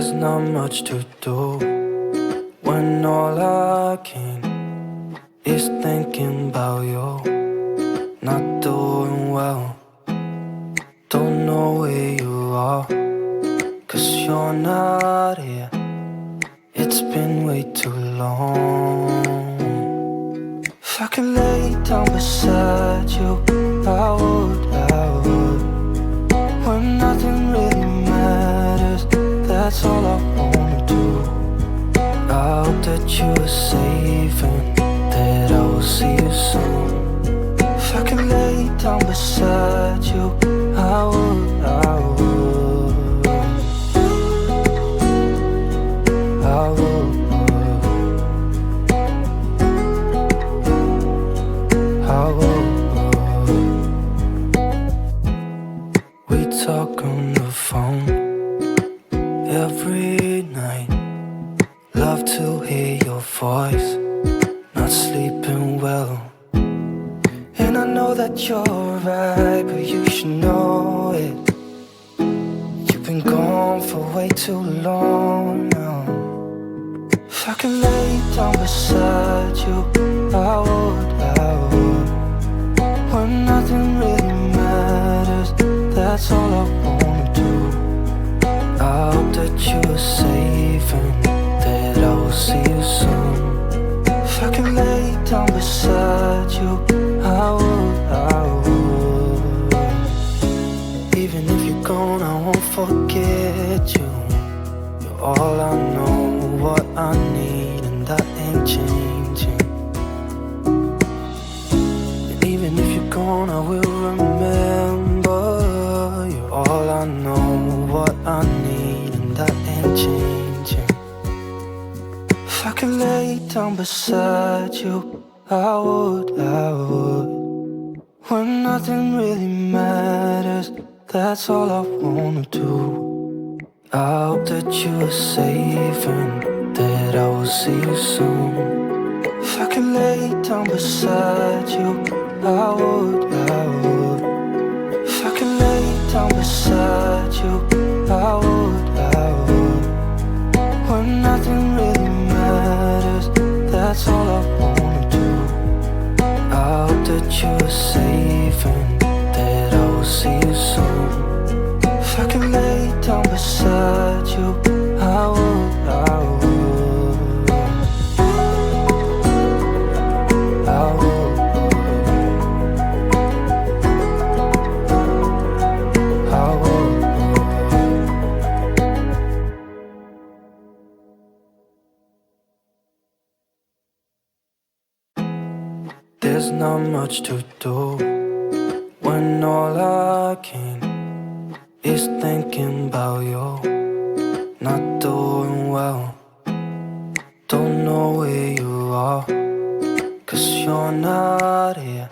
There's not much to do when all I can is thinking about you. Not doing well, don't know where you are, 'cause you're not here. It's been way too long. If I could lay down beside you, I would, when nothing really matters, that's all I wanna do. I hope that you are safe and that I will see you soon. If I could lay down beside you, I would, I would, I would, I would. We talk on the phone every night. Love to hear your voice, not sleeping well. And I know that you're right, but you should know it. You've been gone for way too long now. If I could lay down beside you, I would, when nothing really matters, that's all I wanna do. I hope that you are safe and that I will see you soon. If I could lay down beside you, I would, I would. Even if you're gone, I won't forget you. You're all I know, what I need, and that ain't changing. And even if you're gone, I will remember. You're all I know, what I need, and that ain't changing. If I could lay down beside you, I would, I would. When nothing really matters, that's all I wanna do. I hope that you are safe and that I will see you soon. If I could lay down beside you, I would, I would. If I could lay down beside you, I would, I would. When nothing really matters, that's all I wanna do. I hope that you are safe and that I will see you soon. If I could lay down beside you, I would, I would, I would, I would. There's not much to do when all I can is thinking about you. Not doing well, don't know where you are, 'cause you're not here.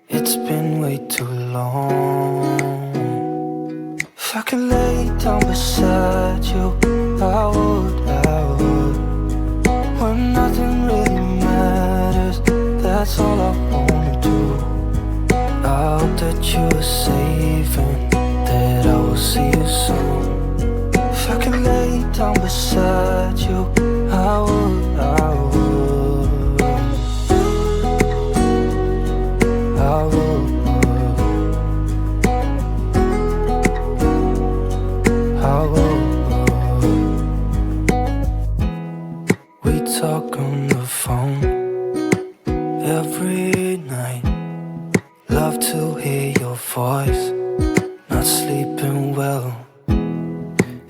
It's been way too long. If I could lay down beside you, I would, I would. When nothing really matters, that's all I wanna do. I hope that you are safe and that I will see you soon. If I could lay down beside you, I would, I would, I would, I would. We talk on the phone every night. Love to hear your voice, not sleeping well.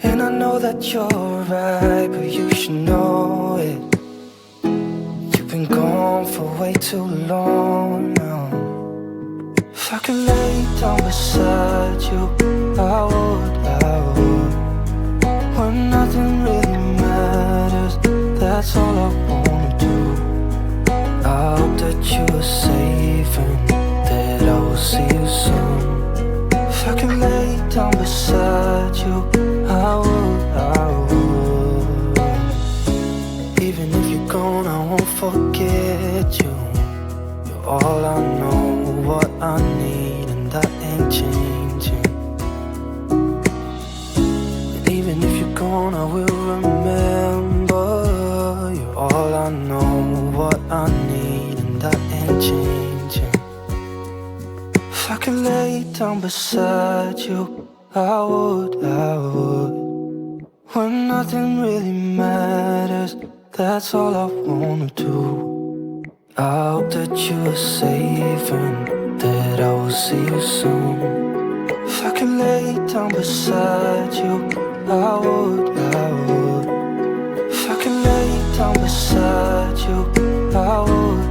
And I know that you're right, but you should know it. You've been gone for way too long now. If I could lay down beside you, I would, I would. When nothing really matters, that's all I wanna do. I hope that you are safe and that I will see you soon. If I could lay down beside you, I would, I would. Even if you're gone, I won't forget you. You're all I know, what I need, and that ain't changing. And even if you're gone, gone, I will remember. You're all I know, what I need, and that ain't changing. If I could lay down beside you, I would. When nothing really matters, that's all I wanna do. I hope that you are safe and that I will see you soon. If I could lay down beside you, I would. If I could lay down beside you, I would.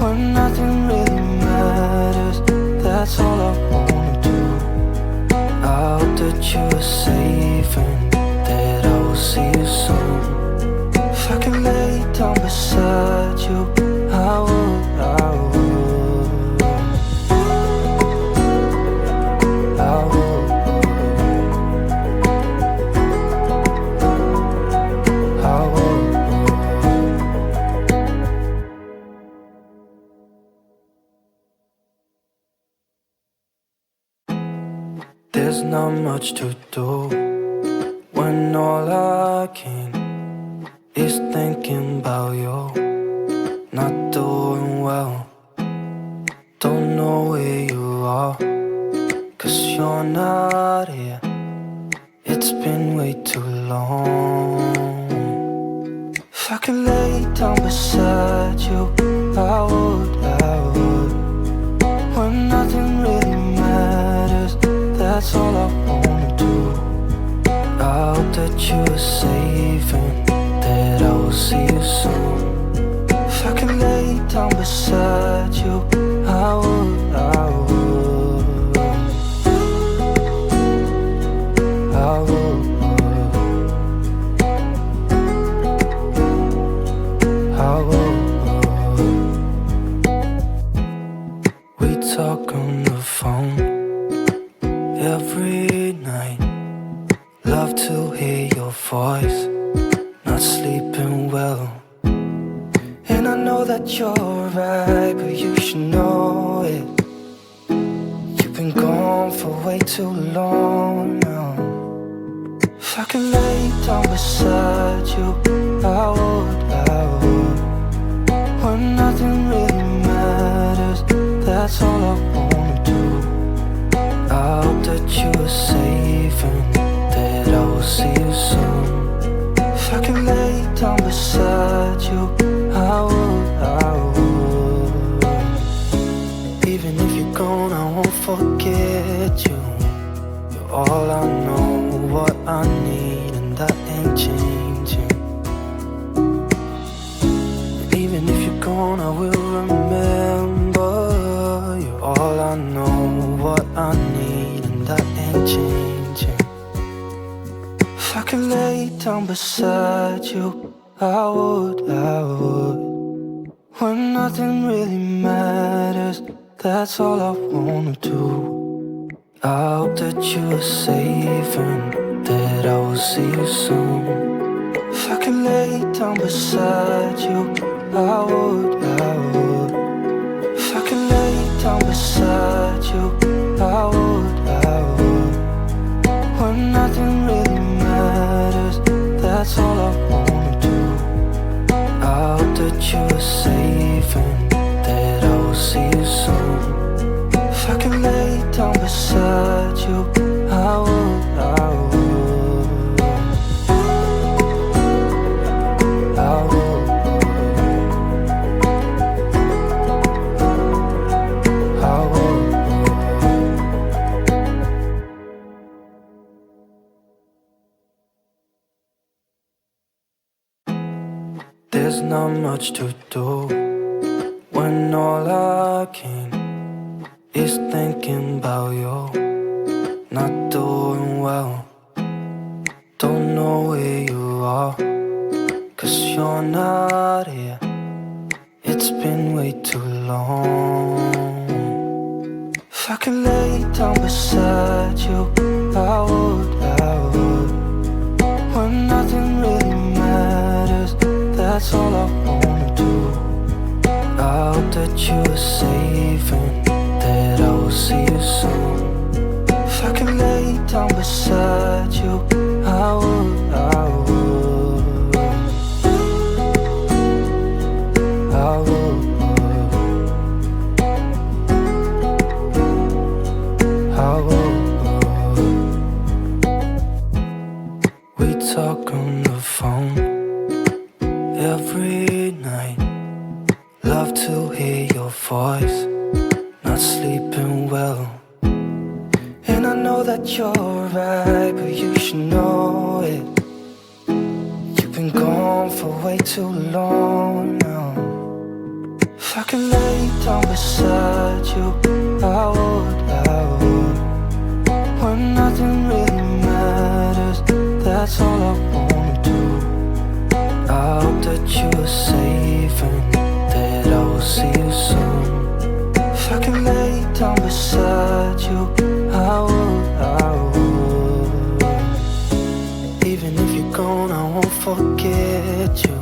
When nothing really matters, that's all I wanna do. I hope that you are safe and that I will see you soon. If I could lay down beside you, I would. There's not much to do when all I can is thinking about you. Not doing well, don't know where you are, 'cause you're not here. It's been way too long. If I could lay down beside you, I would. When nothing really matters, that's all I wanna do. I hope that you are safe and that I will see you soon. If I could lay down beside you, I would. I would. I would. We talk on the phone every night. Love to hear your voice. Not sleeping well, and I know that you're right, but you should know it. You've been gone for way too long now. If I could lay down beside you, I would. When nothing really matters, that's all I wanna do. I hope that you are safe and that I will see you soon. If I could lay down beside you, I would. Even if you're gone, I won't forget you. You're all I know, what I need, and that ain't changing. Even if you're gone, I will remember. You're all I know, what I need, and that ain't changing. If I could lay down beside you, I would. When nothing really matters, that's all I wanna do. I hope that you are safe and that I will see you soon. If I could lay down beside you, I would. If I could lay down beside you, I would. When nothing really matters, that's all I wanna do. I hope that you are safe and that I will see you soon. If I could lay down beside you, I would. I would. I would. I would. There's not much to do when all I can is thinking about you. Not doing well, don't know where you are, 'cause you're not here. It's been way too long. If I could lay down beside you, I would. When nothing really matters, that's all I wanna do. I hope that you are safe and that I will see you soon. If I could lay down beside you, I would, I would, I would, I would. We talk on the phone every night. Love to hear your voice. Not sleeping well. And I know that you're right, but you should know it. You've been gone for way too long now. If I could lay down beside you, I would, I would. When nothing really matters, that's all I wanna do. I hope that you are safe and that I will see you soon. If I could lay down beside you, I would, I would. Even if you're gone, I won't forget you.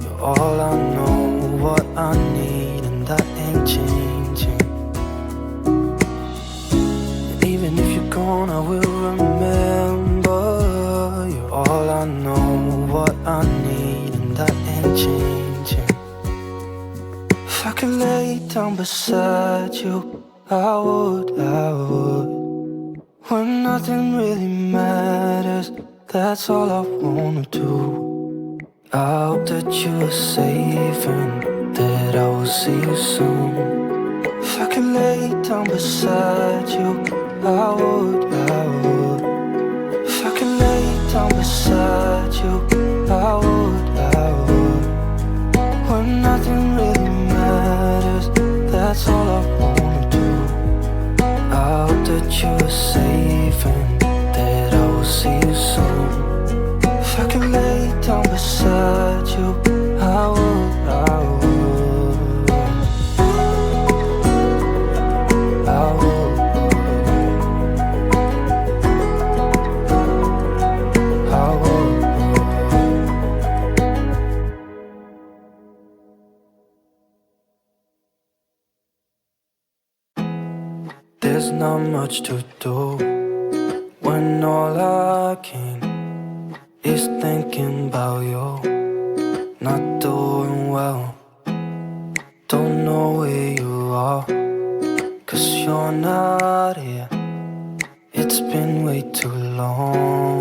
You're all I know, what I need, and that ain't changing. And even if you're gone, I will remember. You're all I know, what I need, and that ain't changing. If I could lay down beside you, I would, I would. When nothing really matters, that's all I wanna do. I hope that you are safe and that I will see you soon. If I could lay down beside you, I would, I would. If I could lay down beside you, I would, I would. When nothing really matters, that's all I wanna do. I hope that you are safe and that I will see you soon. If I could lay down beside you, I would, I would, I would, I would. There's not much to do when all I can is thinking about you. Not doing well, don't know where you are, 'cause you're not here. It's been way too long.